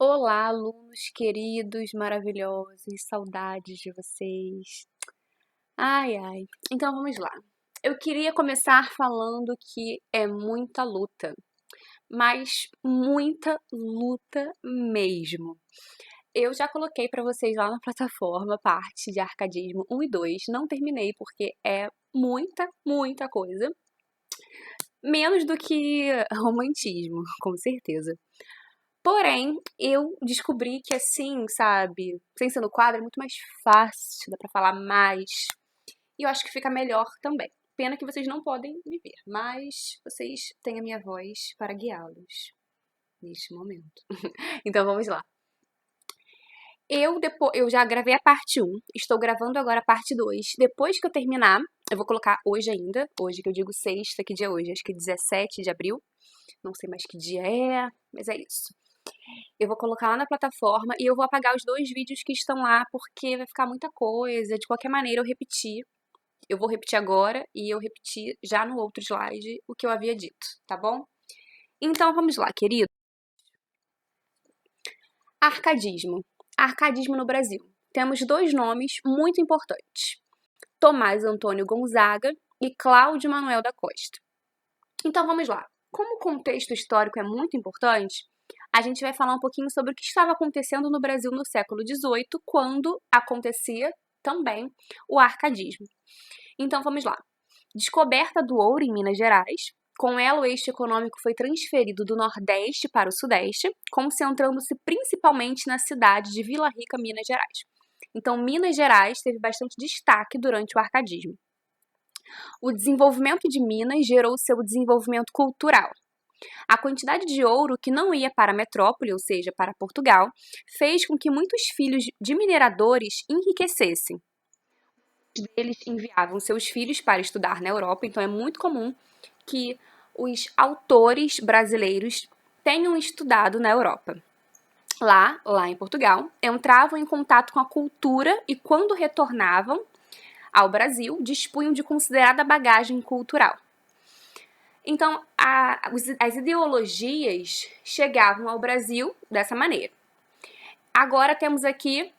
Olá, alunos queridos, maravilhosos, saudades de vocês. Ai, ai. Então vamos lá. Eu queria começar falando que é muita luta, mas muita luta mesmo. Eu já coloquei para vocês lá na plataforma parte de arcadismo 1 e 2, não terminei porque é muita coisa. Menos do que romantismo, com certeza. Porém, eu descobri que assim, sabe, sem ser no quadro é muito mais fácil, dá pra falar mais. E eu acho que fica melhor também. Pena que vocês não podem me ver, mas vocês têm a minha voz para guiá-los neste momento. Então vamos lá. Eu já gravei a parte 1, estou gravando agora a parte 2. Depois que eu terminar, eu vou colocar hoje ainda, hoje que eu digo sexta, que dia é hoje? Acho que 17 de abril. Não sei mais que dia é, mas é isso. Eu vou colocar lá na plataforma e eu vou apagar os 2 vídeos que estão lá, porque vai ficar muita coisa. De qualquer maneira, eu repeti. Eu vou repetir agora e eu repeti já no outro slide o que eu havia dito, tá bom? Então vamos lá, querido. Arcadismo. Arcadismo no Brasil. Temos 2 nomes muito importantes: Tomás Antônio Gonzaga e Cláudio Manuel da Costa. Então vamos lá. Como o contexto histórico é muito importante, a gente vai falar um pouquinho sobre o que estava acontecendo no Brasil no século XVIII, quando acontecia também o arcadismo. Então vamos lá. Descoberta do ouro em Minas Gerais. Com ela, o eixo econômico foi transferido do Nordeste para o Sudeste, concentrando-se principalmente na cidade de Vila Rica, Minas Gerais. Então, Minas Gerais teve bastante destaque durante o arcadismo. O desenvolvimento de Minas gerou seu desenvolvimento cultural. A quantidade de ouro que não ia para a metrópole, ou seja, para Portugal, fez com que muitos filhos de mineradores enriquecessem. Eles enviavam seus filhos para estudar na Europa, então é muito comum que os autores brasileiros tenham estudado na Europa. Lá em Portugal, entravam em contato com a cultura e, quando retornavam ao Brasil, dispunham de considerada bagagem cultural. Então, as ideologias chegavam ao Brasil dessa maneira. Agora temos aqui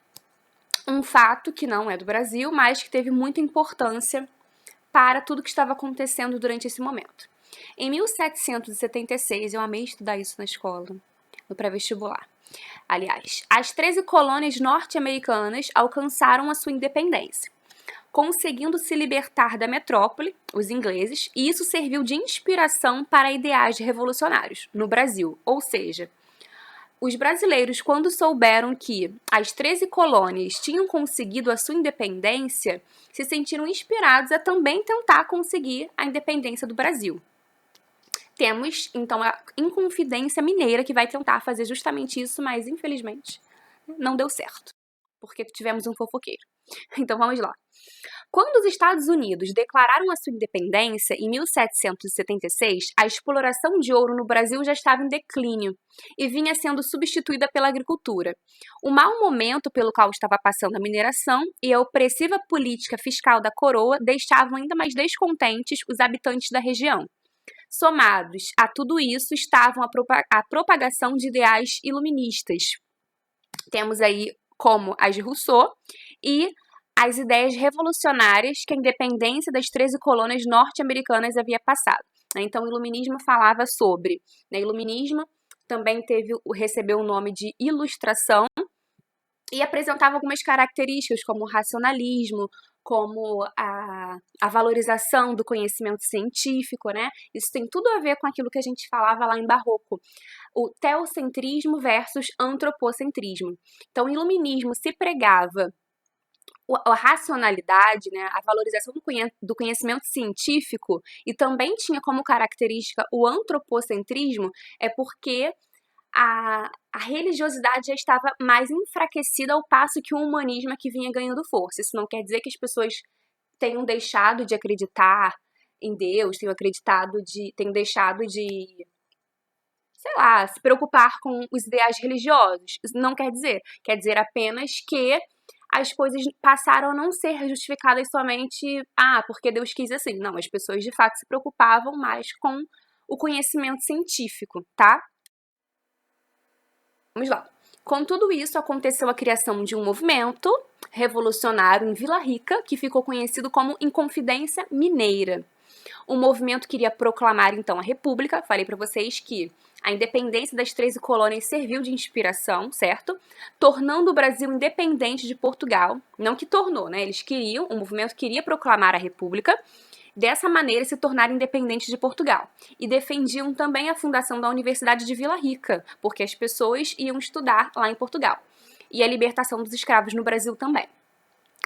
um fato que não é do Brasil, mas que teve muita importância para tudo que estava acontecendo durante esse momento. Em 1776, eu amei estudar isso na escola, no pré-vestibular. Aliás, as 13 colônias norte-americanas alcançaram a sua independência, conseguindo se libertar da metrópole, os ingleses, e isso serviu de inspiração para ideais revolucionários no Brasil. Ou seja, os brasileiros, quando souberam que as 13 colônias tinham conseguido a sua independência, se sentiram inspirados a também tentar conseguir a independência do Brasil. Temos, então, a Inconfidência Mineira, que vai tentar fazer justamente isso, mas, infelizmente, não deu certo, porque tivemos um fofoqueiro. Então, vamos lá. Quando os Estados Unidos declararam a sua independência, em 1776, a exploração de ouro no Brasil já estava em declínio e vinha sendo substituída pela agricultura. O mau momento pelo qual estava passando a mineração e a opressiva política fiscal da coroa deixavam ainda mais descontentes os habitantes da região. Somados a tudo isso estavam a propagação de ideais iluministas. Temos aí como as de Rousseau e as ideias revolucionárias que a independência das 13 colônias norte-americanas havia passado. Então, o iluminismo falava sobre. O iluminismo também recebeu o nome de ilustração e apresentava algumas características, como o racionalismo, como a valorização do conhecimento científico, né? Isso tem tudo a ver com aquilo que a gente falava lá em Barroco, o teocentrismo versus antropocentrismo. Então, o iluminismo se pregava a racionalidade, né, a valorização do conhecimento científico, e também tinha como característica o antropocentrismo, é porque a religiosidade já estava mais enfraquecida, ao passo que o humanismo é que vinha ganhando força. Isso não quer dizer que as pessoas tenham deixado de acreditar em Deus, tenham deixado de, sei lá, se preocupar com os ideais religiosos. Isso não quer dizer. Quer dizer apenas que as coisas passaram a não ser justificadas somente, porque Deus quis assim. Não, as pessoas de fato se preocupavam mais com o conhecimento científico, tá? Vamos lá. Com tudo isso, aconteceu a criação de um movimento revolucionário em Vila Rica, que ficou conhecido como Inconfidência Mineira. O movimento queria proclamar, então, a República. Falei para vocês que a independência das 13 colônias serviu de inspiração, certo? Tornando o Brasil independente de Portugal. Não que tornou, né? Eles queriam, o movimento queria proclamar a República, dessa maneira se tornar independente de Portugal. E defendiam também a fundação da Universidade de Vila Rica, porque as pessoas iam estudar lá em Portugal. E a libertação dos escravos no Brasil também.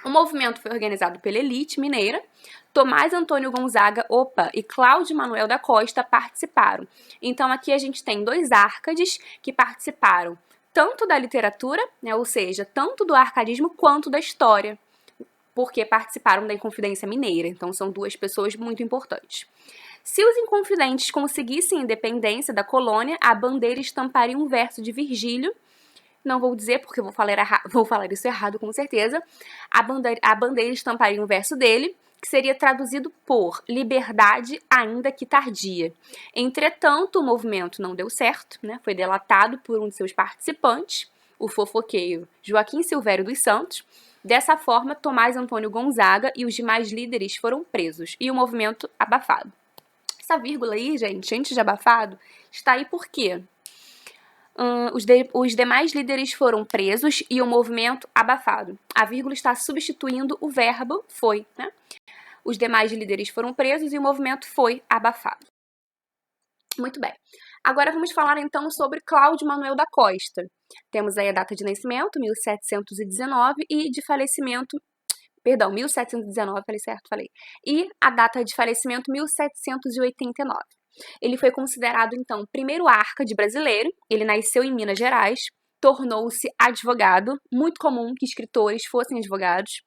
O movimento foi organizado pela elite mineira. Tomás Antônio Gonzaga, e Cláudio Manuel da Costa participaram. Então aqui a gente tem 2 árcades que participaram tanto da literatura, né, ou seja, tanto do arcadismo quanto da história, porque participaram da Inconfidência Mineira. Então são 2 pessoas muito importantes. Se os inconfidentes conseguissem a independência da colônia, a bandeira estamparia um verso de Virgílio. Não vou dizer porque vou falar isso errado com certeza. A bandeira estamparia um verso dele, que seria traduzido por liberdade ainda que tardia. Entretanto, o movimento não deu certo, né? Foi delatado por um de seus participantes, o fofoqueiro Joaquim Silvério dos Santos. Dessa forma, Tomás Antônio Gonzaga e os demais líderes foram presos e o movimento abafado. Essa vírgula aí, gente, antes de abafado, está aí por quê? Os demais líderes foram presos e o movimento abafado. A vírgula está substituindo o verbo foi, né? Os demais líderes foram presos e o movimento foi abafado. Muito bem. Agora vamos falar então sobre Cláudio Manuel da Costa. Temos aí a data de nascimento, 1719, e de falecimento, 1719, falei certo? Falei. E a data de falecimento, 1789. Ele foi considerado, então, o primeiro árcade brasileiro. Ele nasceu em Minas Gerais, tornou-se advogado, muito comum que escritores fossem advogados.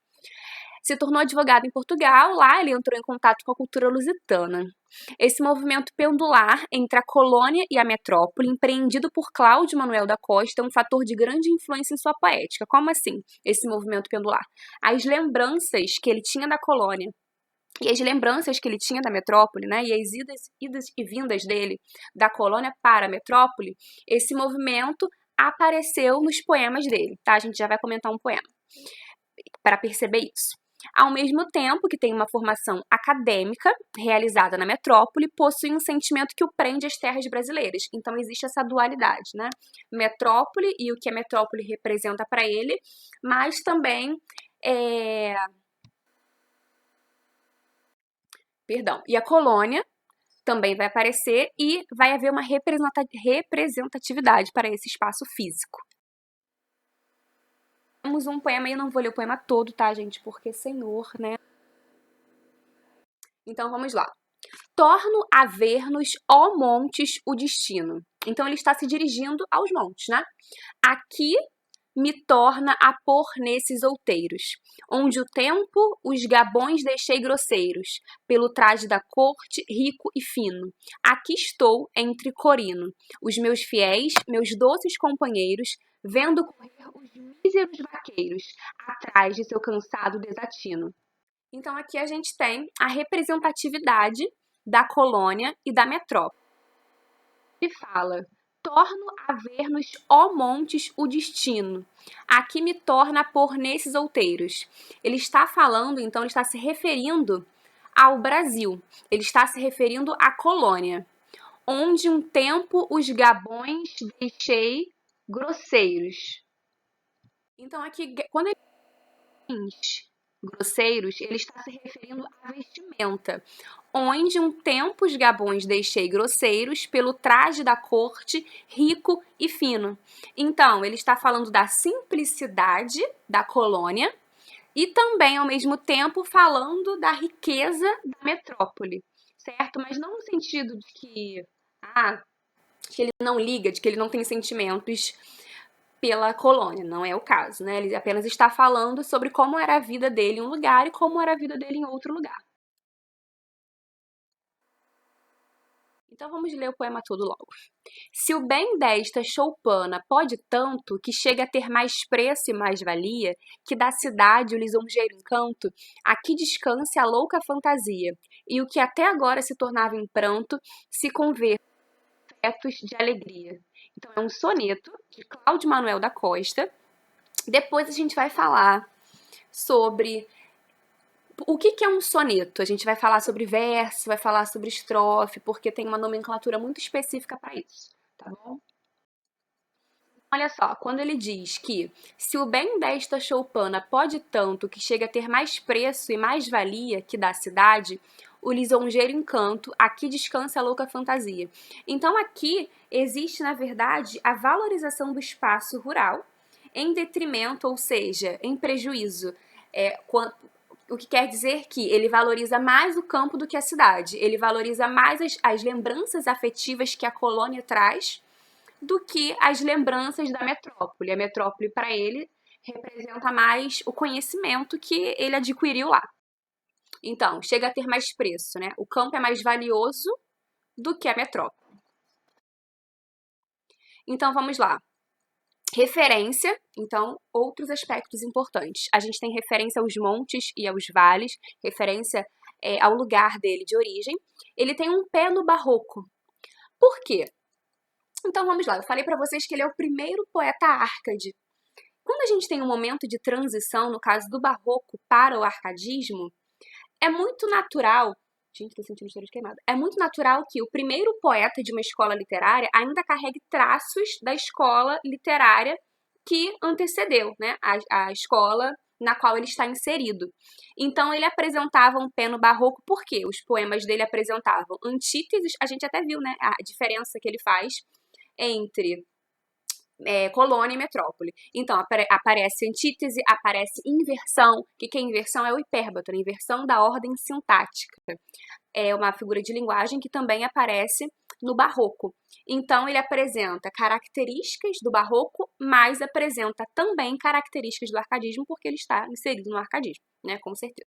Se tornou advogado em Portugal, lá ele entrou em contato com a cultura lusitana. Esse movimento pendular entre a colônia e a metrópole, empreendido por Cláudio Manuel da Costa, é um fator de grande influência em sua poética. Como assim, esse movimento pendular? As lembranças que ele tinha da colônia e as lembranças que ele tinha da metrópole, né, e as idas e vindas dele da colônia para a metrópole, esse movimento apareceu nos poemas dele, tá? A gente já vai comentar um poema para perceber isso. Ao mesmo tempo que tem uma formação acadêmica realizada na metrópole, possui um sentimento que o prende às terras brasileiras. Então existe essa dualidade, né? Metrópole e o que a metrópole representa para ele, mas também e a colônia também vai aparecer e vai haver uma representatividade para esse espaço físico. Temos um poema, e eu não vou ler o poema todo, tá, gente? Porque, senhor, né? Então, vamos lá. Torno a ver-nos, ó montes, o destino. Então, ele está se dirigindo aos montes, né? Aqui me torna a pôr nesses outeiros, onde o tempo os gabões deixei grosseiros, pelo traje da corte rico e fino. Aqui estou entre corino, os meus fiéis, meus doces companheiros, vendo correr os míseros vaqueiros, atrás de seu cansado desatino. Então aqui a gente tem a representatividade da colônia e da metrópole. Ele fala: torno a ver-nos, ó montes, o destino. Aqui me torna a pôr nesses outeiros. Ele está falando, então, ele está se referindo ao Brasil. Ele está se referindo à colônia, onde um tempo os gabões deixei grosseiros. Então, aqui, quando ele diz grosseiros, ele está se referindo à vestimenta, onde um tempo os gabões deixei grosseiros, pelo traje da corte rico e fino. Então, ele está falando da simplicidade da colônia e também, ao mesmo tempo, falando da riqueza da metrópole, certo? Mas não no sentido de que ele não liga, de que ele não tem sentimentos pela colônia, não é o caso, né? Ele apenas está falando sobre como era a vida dele em um lugar e como era a vida dele em outro lugar. Então vamos ler o poema todo logo. Se o bem desta choupana pode tanto, que chega a ter mais preço e mais valia, que da cidade o lisonjeiro encanto, aqui descanse a louca fantasia, e o que até agora se tornava em pranto, se converte em fetos de alegria. Então, é um soneto de Cláudio Manuel da Costa. Depois a gente vai falar sobre o que é um soneto. A gente vai falar sobre verso, vai falar sobre estrofe, porque tem uma nomenclatura muito específica para isso, tá bom? Olha só, quando ele diz que se o bem desta choupana pode tanto que chega a ter mais preço e mais valia que da cidade, o lisonjeiro encanto, aqui descansa a louca fantasia. Então aqui existe, na verdade, a valorização do espaço rural em detrimento, ou seja, em prejuízo. O que quer dizer que ele valoriza mais o campo do que a cidade, ele valoriza mais as lembranças afetivas que a colônia traz do que as lembranças da metrópole. A metrópole, para ele, representa mais o conhecimento que ele adquiriu lá. Então, chega a ter mais preço, né? O campo é mais valioso do que a metrópole. Então, vamos lá. Referência, então, outros aspectos importantes. A gente tem referência aos montes e aos vales, referência ao lugar dele de origem. Ele tem um pé no barroco. Por quê? Então vamos lá, eu falei para vocês que ele é o primeiro poeta árcade. Quando a gente tem um momento de transição, no caso do barroco para o arcadismo, é muito natural. Gente, tô sentindo cheiro de queimado. É muito natural que o primeiro poeta de uma escola literária ainda carregue traços da escola literária que antecedeu, né, a escola na qual ele está inserido. Então ele apresentava um pé no barroco porque os poemas dele apresentavam antíteses, a gente até viu, né, a diferença que ele faz entre colônia e metrópole. Então, aparece antítese, aparece inversão. O que é inversão? É o hipérbato, a inversão da ordem sintática. É uma figura de linguagem que também aparece no barroco. Então, ele apresenta características do barroco, mas apresenta também características do arcadismo, porque ele está inserido no arcadismo, né? Com certeza.